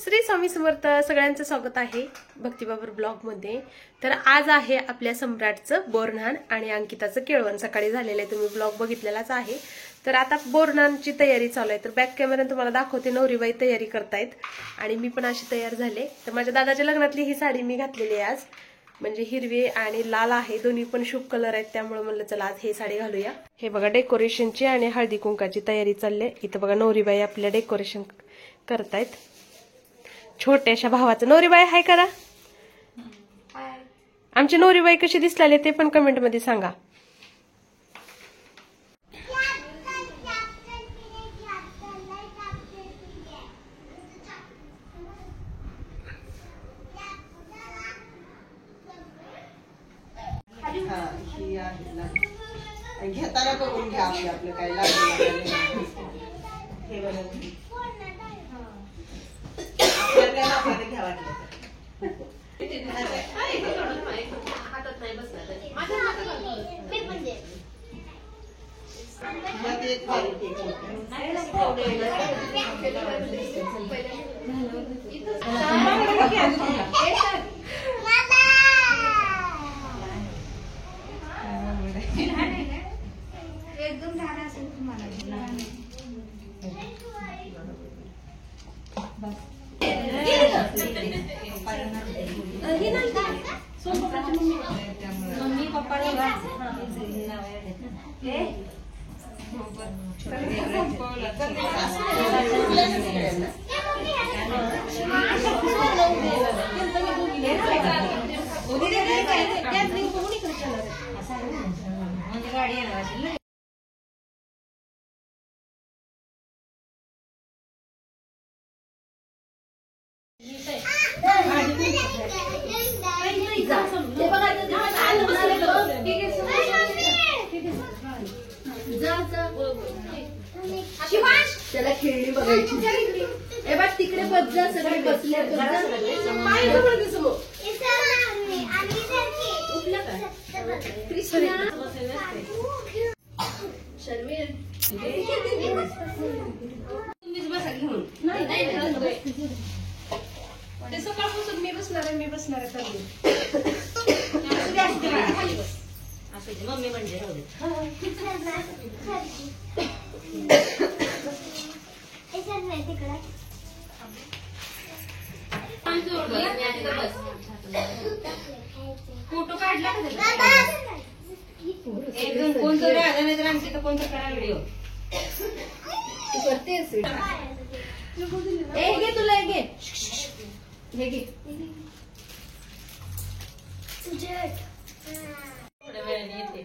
श्री स्वामी समर्थ. सगळ्यांचं स्वागत आहे भक्तिबाबर ब्लॉग मध्ये. तर आज आहे आपल्या सम्राटचं बोरन्हाण आणि अंकिताचं केळवण. सकाळी झालेलं आहे, तुम्ही ब्लॉग बघितलेलाच आहे. तर आता बोरन्हाणची तयारी चालू आहे. तर बॅक कॅमेऱ्याने तुम्हाला दाखवते. नवरीबाई तयारी करतायत आणि मी पण अशी तयार झाले. तर माझ्या दादाच्या लग्नातली ही साडी मी घातलेली आहे आज, म्हणजे हिरवी आणि लाल आहे, दोन्ही पण शुभ कलर आहेत. त्यामुळे म्हणलं चला आज हे साडी घालूया. हे बघा डेकोरेशनची आणि हळदी कुंकाची तयारी चालली आहे. इथं बघा नवरीबाई आपल्या डेकोरेशन करतायत. छोट्याशा भावाचं. नवरीबाई हाय करा. आमची नवरीबाई कशी दिसलेली ते पण कमेंट मध्ये सांगा. घेताना बघून घ्या आपलं काय लागलं हे बघा घ्या वाटलं एकदम झाला असेल तुम्हाला. मम्मी पप्पा गाडी येणार असेल ना. त्याला खेळणी बघायची. ए बा तिकडे बस जा, सगळे बसले. ते सकाळपासून मी बसणार आहे मम्मी म्हणजे फोटो काढला कोणतं राजा नाही तर आमची तर कोणतं करा व्हिडिओ करतेस. घे तुला घे हे घे. थोड्या वेळाने येते.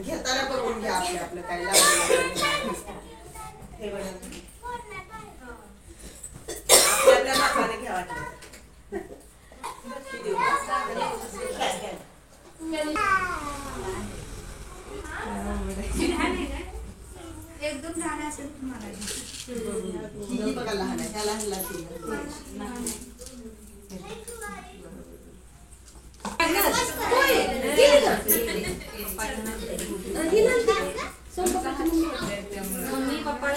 घेताना बघून घ्या आपलं काय लागलं हे बघा आपल्या घ्या वाटलं. एकदम झाला असेल तुम्हाला. बघा लहान आहे, त्या लहान मम्मी पप्पा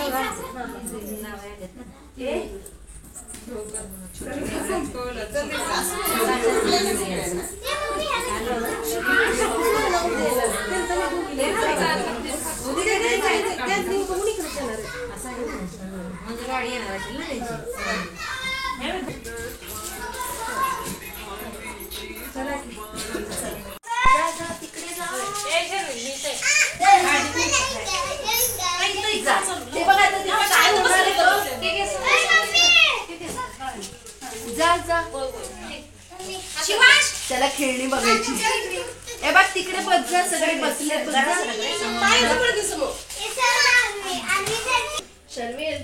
म्हणजे गाडी येणार असेल ना त्याची. चला की. जा, जा, तिकडे जा. इथं जा. ते बघा आता तिथं काय होणार आहे तो. ते घे, ते घे. जा जा शिवांश, त्याला खेळणी बघायची. ए बघ तिकडे बस जा, सगळे बसले. शर्मिल